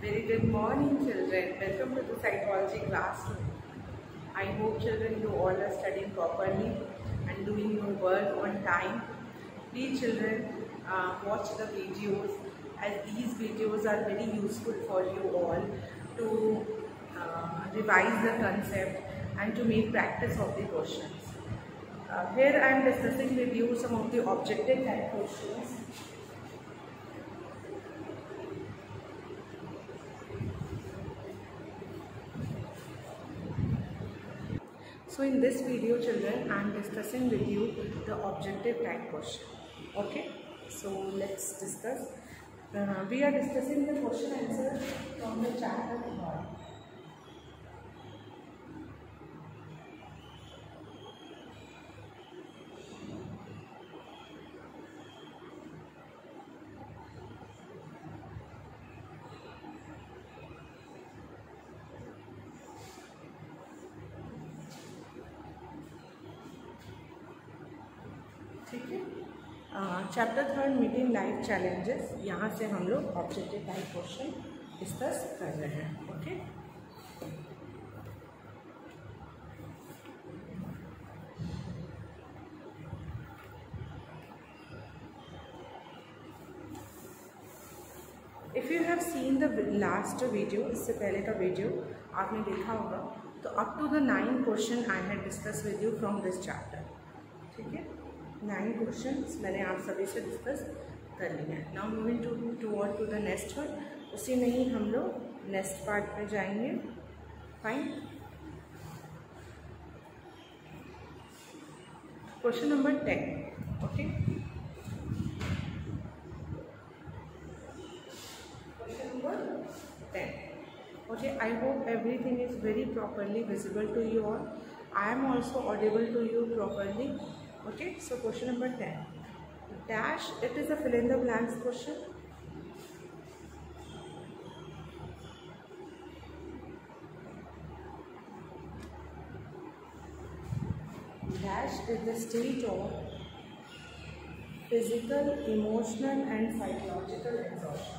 Very good morning, children. Welcome to the psychology classroom. I hope, children, you all are studying properly and doing your work on time. Please, children, watch the videos, as these videos are very useful for you all to revise the concept and to make practice of the questions. Here I am discussing with you some of the objective type questions. So in this video, children, I am discussing with you the objective type question. Okay, so let's discuss. We are discussing the question answer from the chapter 1. ठीक है, chapter 3 meeting life challenges, यहाँ से हम लोग objective type question discuss कर रहे हैं. Okay, if you have seen the last video, इससे पहले का वीडियो आपने देखा होगा, तो up to the 9 question I have discuss with you from this chapter. ठीक है, 9 क्वेश्चंस मैंने आप सभी से डिस्कस कर लिए हैं. Now moving toward to the next one. उसी में ही हम लोग नेक्स्ट पार्ट में जाएंगे. Fine. Question number 10. Okay, question number 10. Okay, I hope everything is very properly visible to you all. I am also audible to you properly. Okay, so question number 10. Dash, it is a fill in the blanks question. Dash is the state of physical, emotional and psychological exhaustion.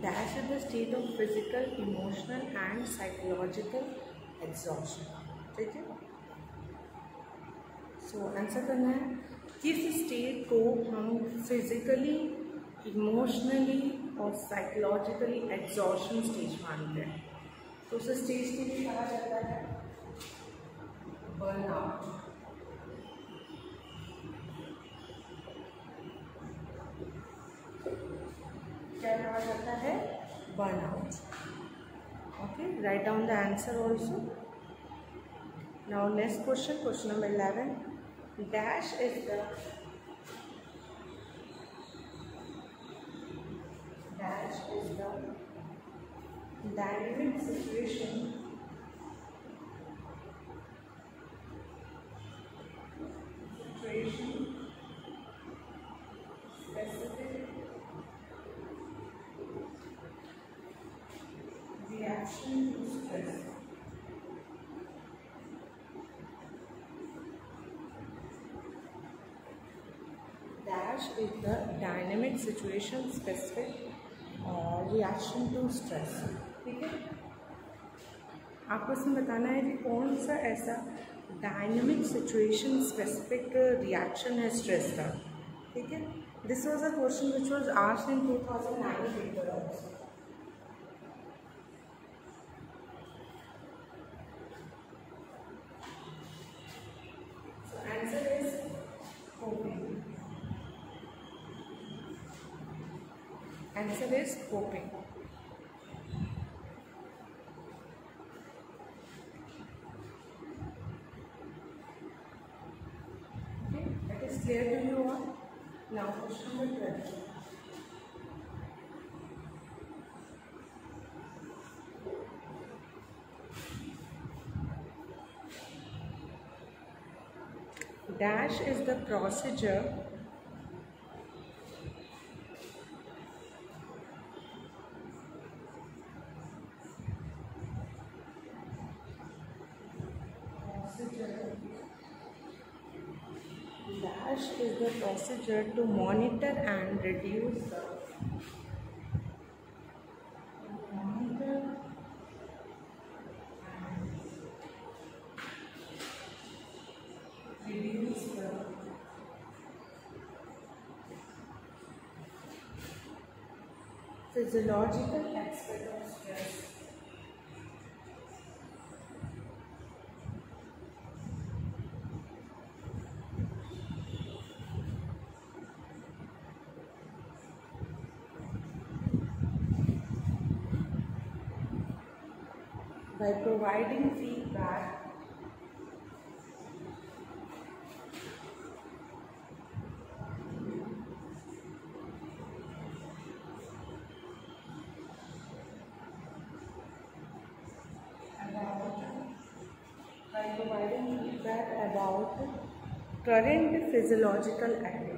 Dash is the state of physical, emotional and psychological exhaustion. ठीक है, so answer करना है. किस state को हम physically, emotionally और psychologically exhaustion stage मानते हैं? तो उस स्टेज के लिए कहा जाता है बर्नआउट. क्या कहा जाता है? Burnout. Okay, write down the answer also. Now next question, question number 11. Dash is the dynamic situation specific reaction to stress. Dash is the dynamic situation specific reaction to stress. ठीक है, आपको इसमें बताना है कि कौन सा ऐसा डायनेमिक सिचुएशन स्पेसिफिक रिएक्शन है स्ट्रेस का. ठीक है, this was a question which was asked in 2009 paper also. Answer is coping. Okay, that is clear to you all. Now question number 12. Dash is the procedure to monitor and reduce the physiological aspect of stress. By providing feedback about current physiological activity.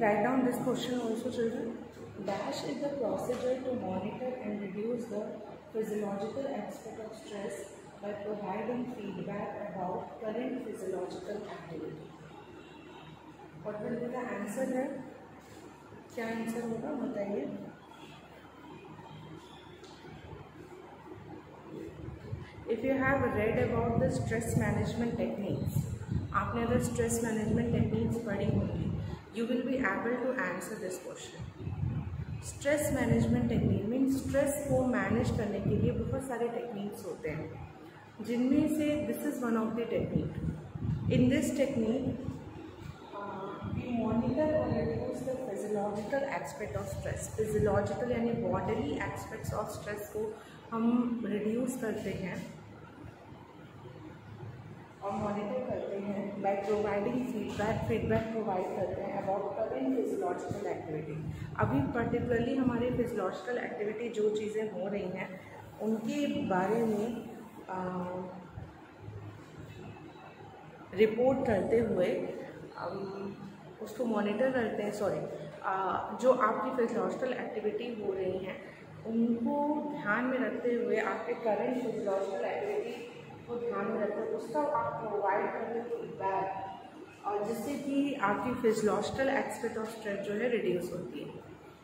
Write down this question also, children. Dash is the procedure to monitor and reduce the physiological aspect of stress by providing feedback about current physiological activity. What will be the answer here? क्या answer होगा बताइए. If you have read about the stress management techniques, आपने अगर stress management techniques पढ़ी होंगी, you will be able to answer this question. Stress management technique means stress को manage करने के लिए बहुत सारे techniques होते हैं, जिनमें से this is one of the technique. In this technique, we monitor or reduce the physiological aspect of stress. Physiological यानी bodily aspects of stress को हम reduce करते हैं और मॉनिटर करते हैं बाय प्रोवाइडिंग फीडबैक प्रोवाइड करते हैं अबाउट करेंट फिजियोलॉजिकल एक्टिविटी. अभी पर्टिकुलरली हमारी फिजियोलॉजिकल एक्टिविटी जो चीज़ें हो रही हैं उनके बारे में रिपोर्ट करते हुए उसको मॉनिटर करते हैं. जो आपकी फिजियोलॉजिकल एक्टिविटी हो रही हैं उनको ध्यान में रखते हुए आपके करेंट फिजियोलॉजिकल एक्टिविटी को ध्यान में रखते हुए उसका आप प्रोवाइड करते फीडबैक, और जिससे कि आपकी फिजियोलॉजिकल एस्पेक्ट ऑफ स्ट्रेस जो है रिड्यूस होती है.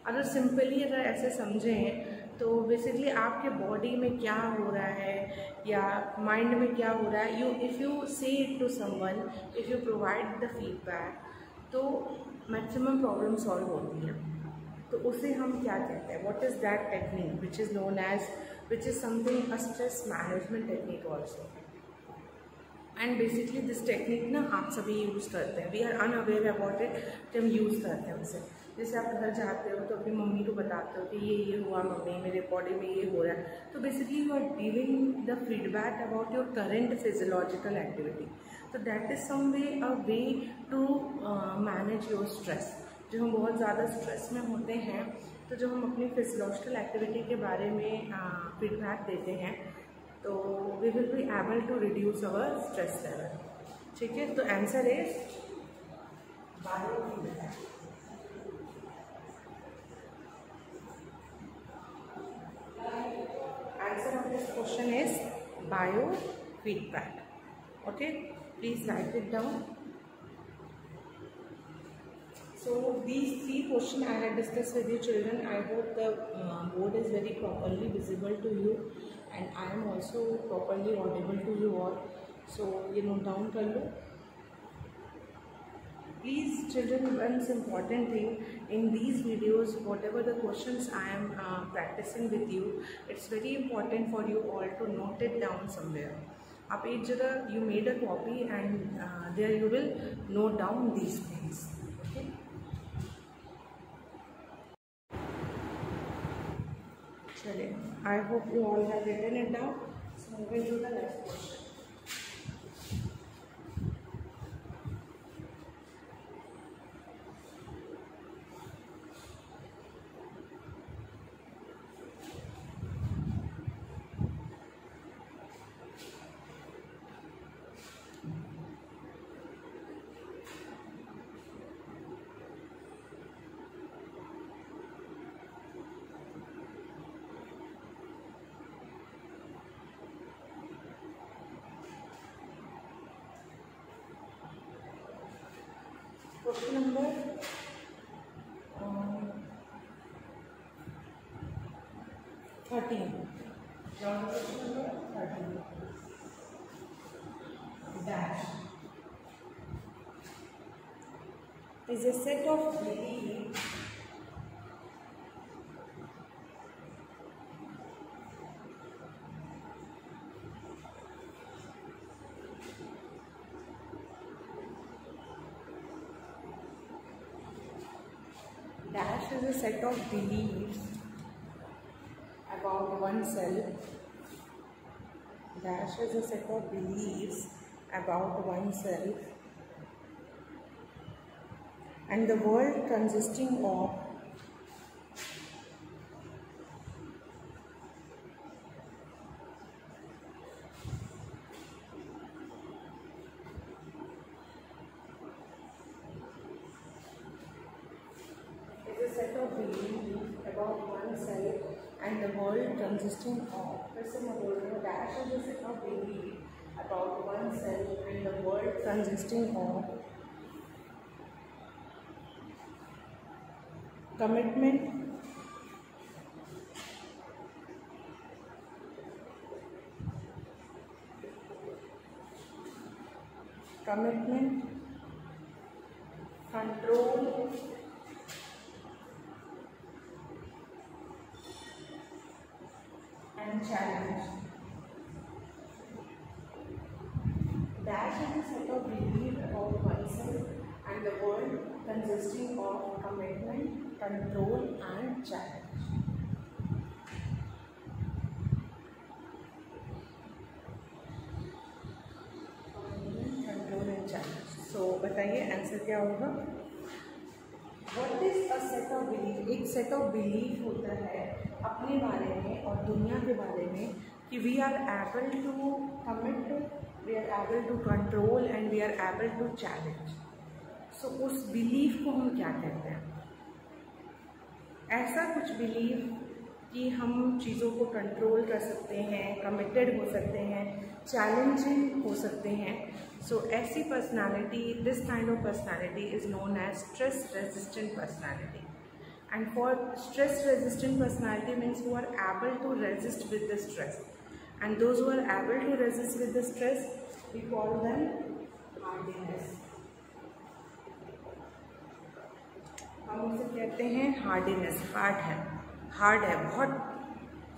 अगर सिंपली अगर ऐसे समझें तो बेसिकली आपके बॉडी में क्या हो रहा है या माइंड में क्या हो रहा है, if you say it to someone, if you provide the feedback, तो मैक्सिमम प्रॉब्लम सॉल्व होती है. तो उसे हम क्या कहते हैं, what is that technique which is known as, which is something a stress management technique also. And basically this technique ना आप सभी यूज़ करते हैं. We are unaware about it कि हम यूज़ करते हैं उसे. जैसे आप घर जाते हो तो अपनी मम्मी को बताते हो कि ये हुआ मम्मी, मेरे बॉडी में ये हो रहा है. तो basically you are giving the feedback about your current physiological activity. तो that is some way a way to manage your stress. जो हम बहुत ज़्यादा स्ट्रेस में होते हैं तो जो हम अपनी फिजियोलॉजिकल एक्टिविटी के बारे में फीडबैक देते हैं तो we will be able to reduce our stress level. ठीक है, तो answer is biofeedback. Answer of this question is biofeedback. Okay, please write it down. So these three questions I had discussed with you children. I hope the board is very properly visible to you and I am also properly audible to you all. So you note down kar lo. Please children, one important thing in these videos, whatever the questions I am practicing with you, it's very important for you all to note it down somewhere. आप एक जगह you made a copy and there you will note down these things. Okay. चलिए, I hope you all have written it down. So moving to the next question. Question number 13. Now question number 13. Dash is a set of beliefs Dash is a set of beliefs about oneself. Dash is a set of beliefs about oneself and the world consisting of set of beliefs about oneself and the world consisting of. वैसे मैं बोल रही हूँ dash is a set of beliefs about oneself and the world consisting of commitment, control, and challenge. Dash is a set of beliefs about oneself and the world consisting of commitment, control, and challenge. Commitment, control, and challenge. So बताइए answer क्या होगा? What is a set of belief? एक set of belief होता है अपने बारे में और दुनिया के बारे में कि we are able to commit, we are able to control and we are able to challenge. So उस belief को हम क्या कहते हैं? ऐसा कुछ belief कि हम चीज़ों को कंट्रोल कर सकते हैं, कमिटेड हो सकते हैं, चैलेंजिंग हो सकते हैं. So ऐसी personality, this kind of personality is known as stress resistant personality. And for stress resistant personality means who are able to resist with the stress. And those who are able to resist with the stress, we call them hardiness. हम उसे कहते हैं hardiness. Hard है, बहुत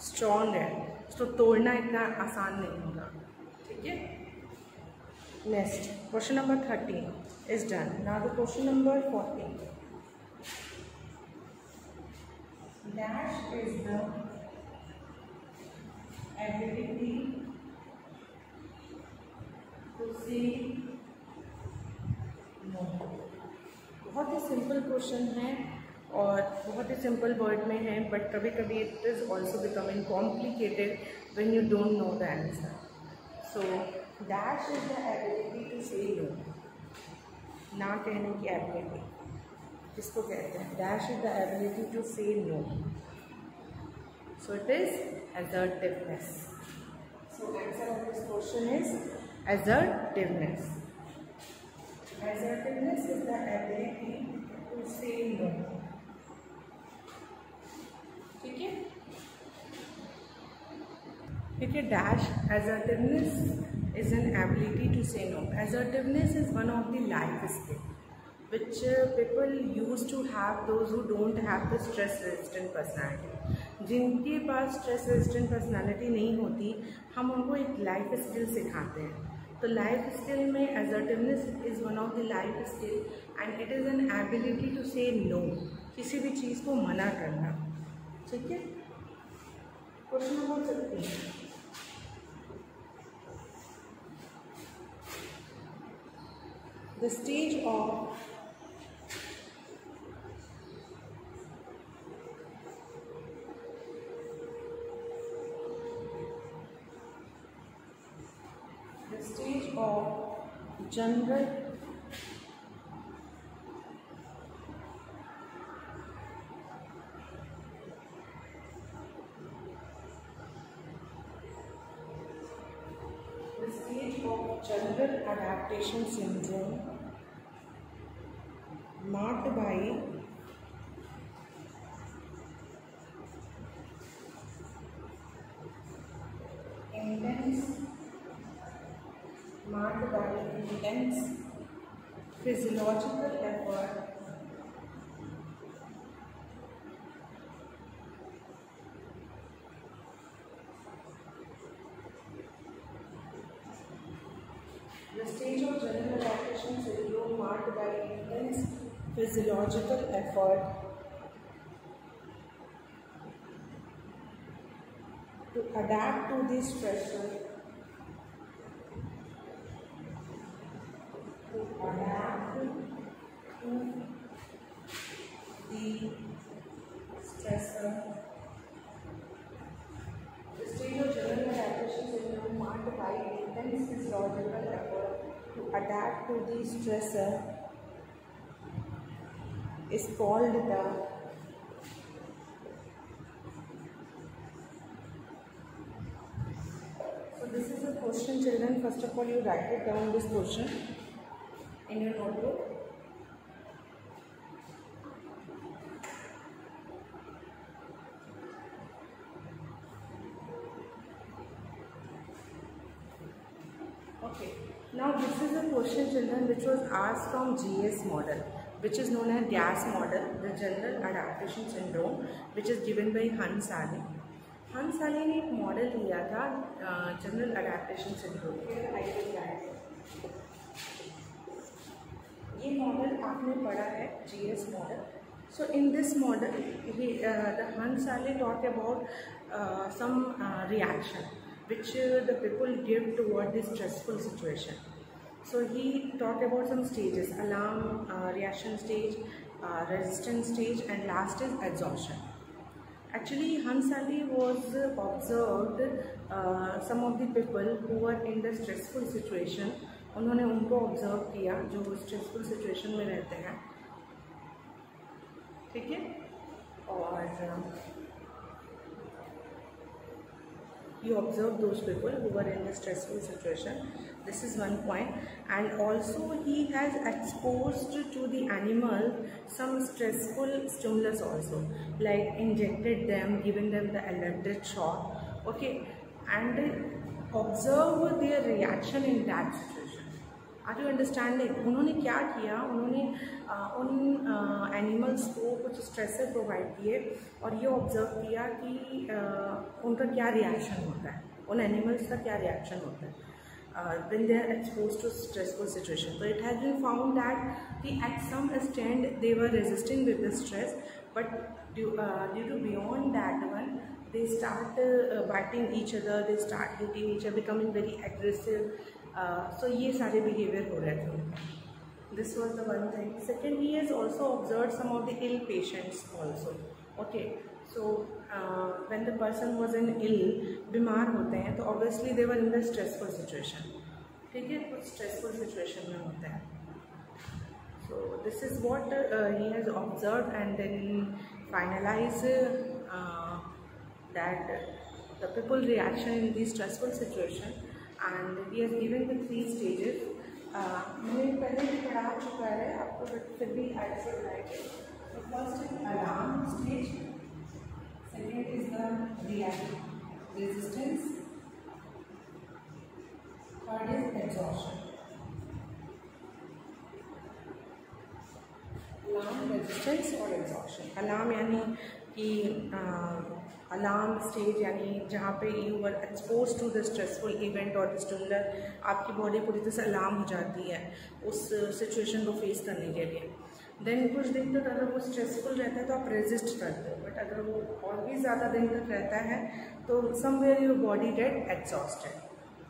strong है, उसको तोड़ना इतना आसान नहीं होगा. ठीक है. Next question number 13 is done. Now the question number 14. Dash is the ability to say no. बहुत ही सिंपल क्वेश्चन है और बहुत ही सिंपल वर्ड में है, बट कभी कभी it is also becoming complicated when you don't know the answer. So dash is the ability to say no. ना कहने की एबिलिटी इसको कहते हैं. Dash is the ability to say no. So it is assertiveness. So answer of this question is assertiveness. Assertiveness is the ability to say no. ठीक है. ठीक है. Dash assertiveness is an ability to say no. Assertiveness is one of the life skills which people used to have, those who don't have the stress resistant personality. जिनके पास stress resistant personality नहीं होती, हम उनको एक life skill सिखाते हैं. तो life skill में assertiveness is one of the life skill and it is an ability to say no. किसी भी चीज़ को मना करना. ठीक है. Question number 15. The stage of general adaptation syndrome marked by intense physiological effort the stage of general adaptation syndrome marked by intense physiological effort to adapt to the stressor The stage of general adaptation syndrome marked by intense physiological effort to adapt to the stressor is called the this is a question, children. First of all, you write it down, this question, in your notebook. Okay, now this is a question, children, which was asked from GS model, which is known as GAS model, the General Adaptation Syndrome, which is given by Hansali. Hans Selye ने एक model लिया था general adaptation syndrome. ये model आपने पढ़ा है, GS model. So in this model the Hans Selye talk about some reaction which the people give toward this stressful situation. So he talked about some stages: alarm, reaction stage, resistance stage, and last is exhaustion. Actually, Hansali was observed some of the people who were in the stressful situation. उन्होंने उनको observe किया जो stressful situation में रहते हैं, ठीक है. और you observe those people who were in the stressful situation. This is one point. And also he has exposed to the animal some stressful stimulus also, like injected them, given them the electric shock, okay, and observe their reaction in that situation. Are you understanding? उन्होंने क्या किया, उन्होंने उन animals को कुछ stressor provide किए और ये ऑब्जर्व किया कि उनका क्या रिएक्शन होता है, उन एनिमल्स का क्या रिएक्शन होता है when they are exposed to stressful situation. So it has been found that at some extent they were resisting with the stress, but due to beyond that one, they start biting each other, they start hitting each other, becoming very aggressive. So ये सारे behavior हो रहे थे. This was the one thing. Second, he has also observed some of the ill patients also. Okay, so when the person was in ill, बीमार होते हैं, तो obviously they were in the stressful situation. ठीक है, कुछ stressful situation में होते हैं. So this is what he has observed, and then finalize that the people reaction in this stressful situation, and he has given the 3 stages. मैंने पहले भी पढ़ा चुका है आपको, बट फिर भी I should write it. The first is alarm stage, second is the resistance, third is exhaustion. Alarm, resistance और exhaustion. Alarm यानी कि अलार्म स्टेज यानी जहाँ पे you were expose to the stressful event और स्टिमुलर, आपकी बॉडी पूरी तरह से अलार्म हो जाती है उस सिचुएशन को फेस करने के लिए. देन कुछ दिन तक अगर वो स्ट्रेसफुल रहता है तो आप रेजिस्ट करते हो, बट अगर वो और भी ज़्यादा दिन तक रहता है तो somewhere your body get exhausted,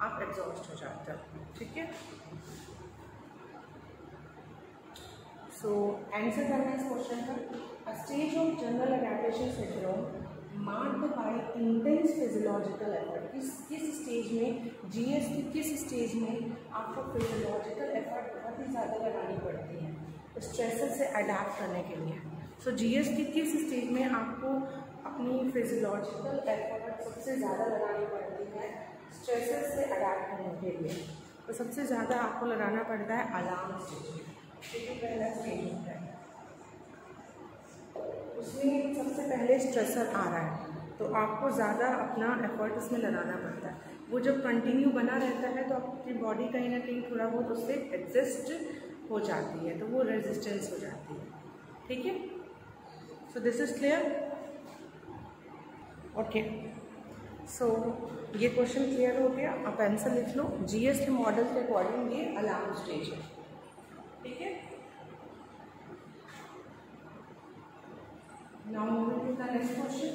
आप एग्जॉस्ट हो जाते हो, ठीक है। सो आंसर करना इस क्वेश्चन का, अ stage of general adaptation syndrome marked by intense physiological effort. किस स्टेज में, जीएस के किस स्टेज में आपको फिजियोलॉजिकल एफर्ट बहुत ही ज़्यादा लगानी पड़ती है स्ट्रेसर से अडैप्ट करने के लिए। सो जीएस के किस स्टेज में आपको अपनी फिजियोलॉजिकल एफर्ट सबसे ज़्यादा लगानी पड़ती है स्ट्रेसर से अडैप्ट करने के लिए? तो सबसे ज़्यादा आपको लगाना पड़ता है अलार्म स्टेज में, क्योंकि पहला स्टेज होता है, उसमें सबसे पहले स्ट्रेसर आ रहा है तो आपको ज़्यादा अपना एफर्ट उसमें लगाना पड़ता है। वो जब कंटिन्यू बना रहता है तो आपकी बॉडी कहीं ना कहीं थोड़ा बहुत उससे एडजस्ट हो जाती है, तो वो रेजिस्टेंस हो जाती है, ठीक है। So this is clear, okay. सो ये क्वेश्चन क्लियर हो गया, आप आंसर लिख लो। जीएस के मॉडल के अकॉर्डिंग ये अलार्म स्टेज है, ठीक है। Now moving to the next question.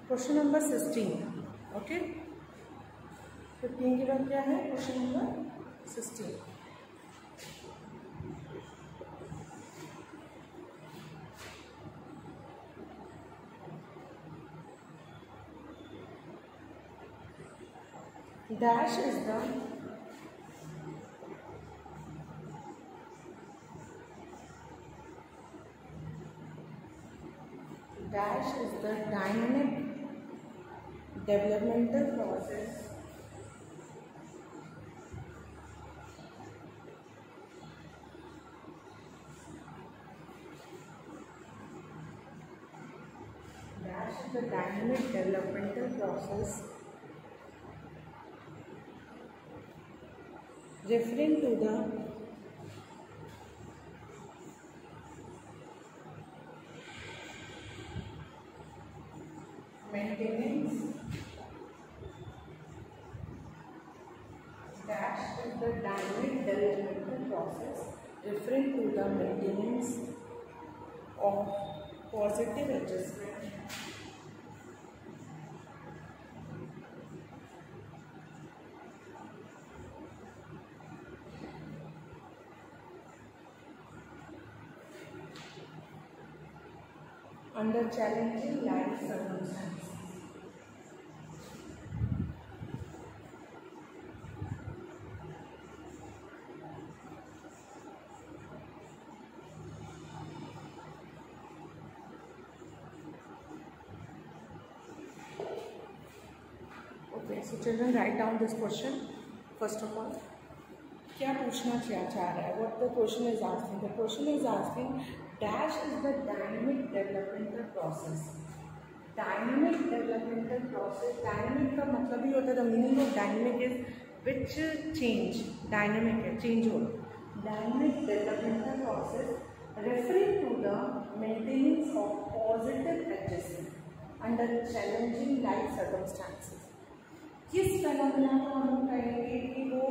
Question number 16, okay. 15 के बाद क्या है? Question number 16। Dash is the dynamic developmental process referring to the maintenance dash is the dynamic developmental process referring to the maintenance of positive adjustment under challenging life circumstances. Okay, so children, write down this question. First of all, क्या पूछना क्या चाह रहा है? What the question is asking? The question is asking dash is the dynamic developmental process. Dynamic developmental process. Dynamic का मतलब ही होता है, the meaning of dynamic is which change. Dynamic है, change हो. Dynamic developmental process referring to the maintenance of positive adjustment under challenging life circumstances. किस phenomena को हम कहेंगे कि वो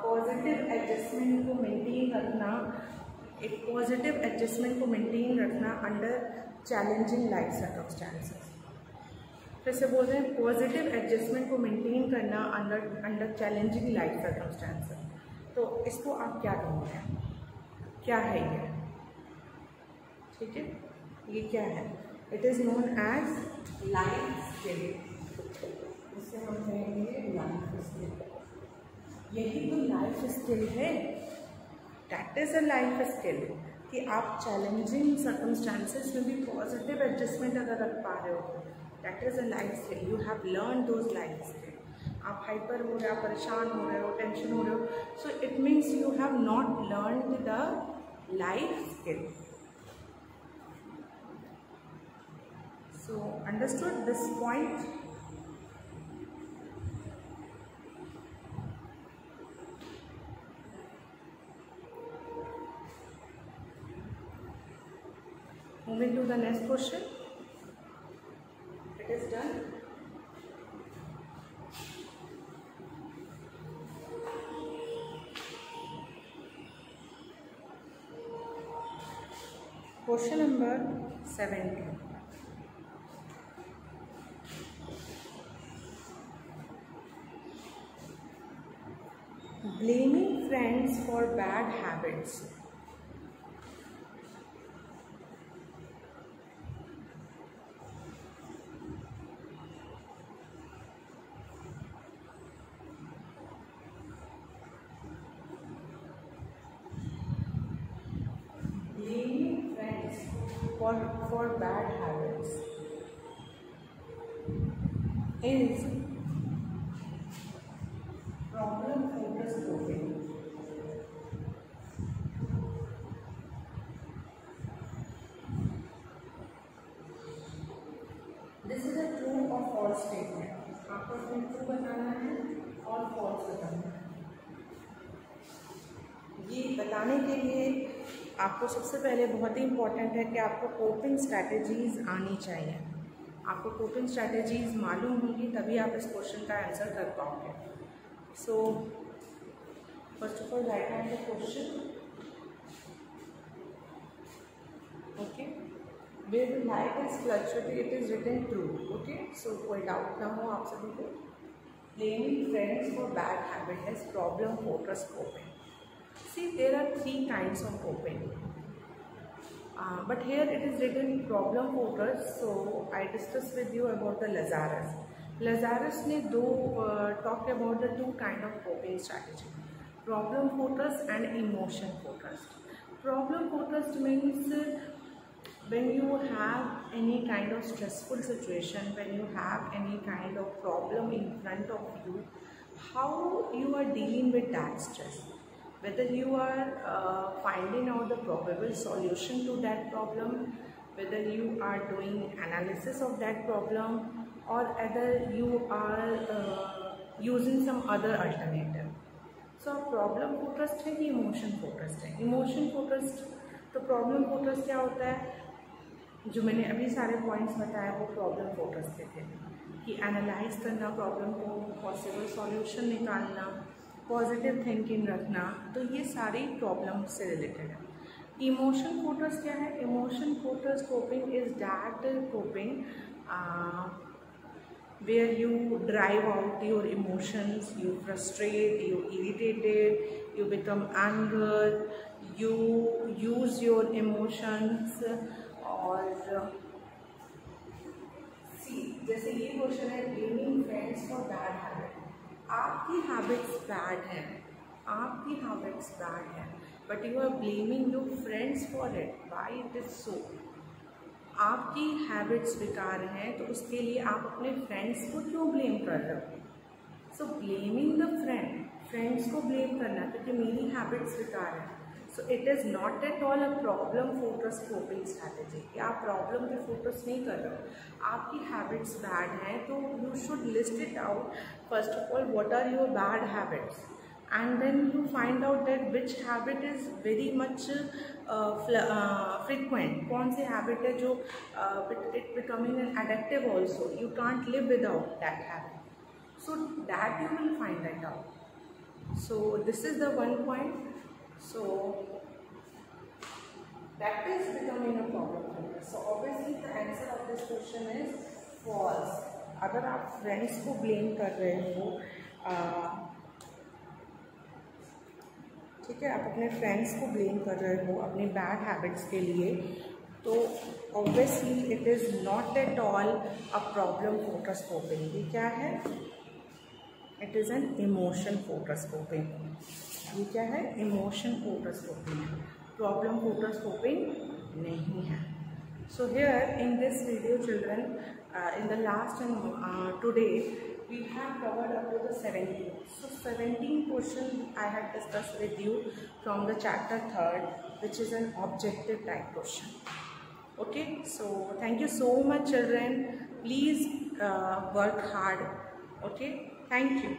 पॉजिटिव एडजस्टमेंट को मेंटेन रखना, एक पॉजिटिव एडजस्टमेंट को मेंटेन रखना अंडर चैलेंजिंग लाइफ सर्कमस्टांसेस। फिर से बोल रहे हैं, पॉजिटिव एडजस्टमेंट को मेंटेन करना अंडर चैलेंजिंग लाइफ सर्कमस्टांसेस। तो इसको आप क्या कहोगे, क्या है ये? ठीक है, ये क्या है? It is known as life skill. इसे हम कहेंगे लाइफ स्किल। यही तो लाइफ स्किल है, that is a life skill कि आप चैलेंजिंग सर्कमस्टांसेस में भी पॉजिटिव एडजस्टमेंट अगर रख पा रहे हो, that is a life skill. You have learn those life skill. आप हाइपर हो रहे हो, परेशान हो रहे हो, टेंशन हो रहे हो, so it means you have not learn the life skill. So understood this point? moving to the next question. It is done. Question number 17. Blaming friends for bad habits. Blaming friends for bad habits is problem focused coping. This is a true or false statement. आपको इसमें true बताना है और false बताना है। ये बताने के लिए आपको सबसे पहले बहुत ही इम्पॉर्टेंट है कि आपको कोपिंग स्ट्रैटेजीज आनी चाहिए। आपको कोपिंग स्ट्रैटेजीज मालूम होंगी तभी आप इस क्वेश्चन का आंसर कर पाओगे। So, first of all, write down the question. Okay. Where the light is fluctuating, it is written true. Okay. So, कोई doubt ना हो आप सभी को। Blaming friends for bad habit is problem focused coping. See, there are 3 kinds of coping. But here it is written problem focused. So, I discuss with you about the Lazarus. Lazarus ने talk about the 2 kind of coping strategy, problem focused and emotion focused. Problem focused means when you have any kind of stressful situation, when you have any kind of problem in front of you, how you are dealing with that stress, whether you are finding out the probable solution to that problem, whether you are doing analysis of that problem, or either you are using some other alternative. So problem focused है कि emotion focused है? Emotion focused तो problem focused क्या होता है? जो मैंने अभी सारे points बताए वो problem focused के थे कि analyze करना problem को, possible solution निकालना, positive thinking रखना, तो ये सारी problem से related है। Emotion focused क्या है? Emotion focused coping is that coping where you drive out your emotions, you frustrate, you irritated, you become anger, you use your emotions और see जैसे ये क्वेश्चन है blaming friends for bad habit. आपकी habits bad हैं, आपकी habits bad हैं, but you are blaming your friends for it. Why it is so? आपकी habits बेकार हैं तो उसके लिए आप अपने फ्रेंड्स को क्यों ब्लेम कर रहे हो? सो ब्लेमिंग द फ्रेंड्स को ब्लेम करना क्योंकि मेरी हैबिट्स बेकार हैं। So it is not at all a problem focus coping strategy कि आप प्रॉब्लम पे फोकस नहीं कर रहे हो। आपकी हैबिट्स बैड हैं तो you should list it out first of all what are your bad habits and then you find out that which habit is very much frequent. कौन सी habit है जो it becoming an addictive also, you can't live without that habit, so that you will find that out. So this is the one point, so that is becoming a problem. So obviously the answer of this question is false. अगर आप friends को blame कर रहे हो ठीक है, आप अपने फ्रेंड्स को ब्लेम कर रहे हो अपने बैड हैबिट्स के लिए, तो obviously it is not at all a problem focus coping. ये क्या है? It is an emotion focus coping. ये क्या है? इमोशन फोकस कोपिंग है, प्रॉब्लम फोकस कोपिंग नहीं है। So here in this video children, in the last and today we have covered up to the 17. So 17 questions I have discussed with you from the chapter 3rd, which is an objective type question. Okay, so thank you so much children. Please work hard. Okay, thank you.